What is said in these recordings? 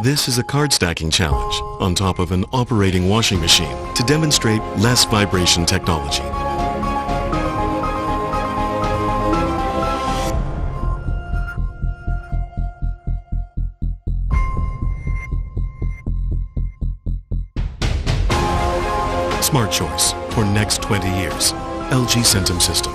This is a card stacking challenge on top of an operating washing machine to demonstrate less vibration technology. Smart choice for next 20 years. LG Centum system.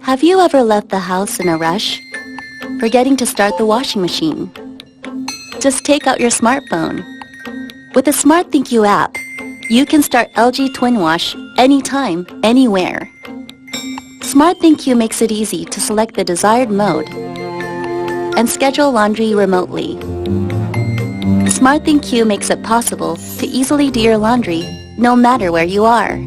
Have you ever left the house in a rush, forgetting to start the washing machine? Just take out your smartphone. With the Smart ThinkU app, you can start LG Twinwash anytime, anywhere. Smart ThinkU makes it easy to select the desired mode and schedule laundry remotely. Smart ThinkU makes it possible to easily do your laundry no matter where you are.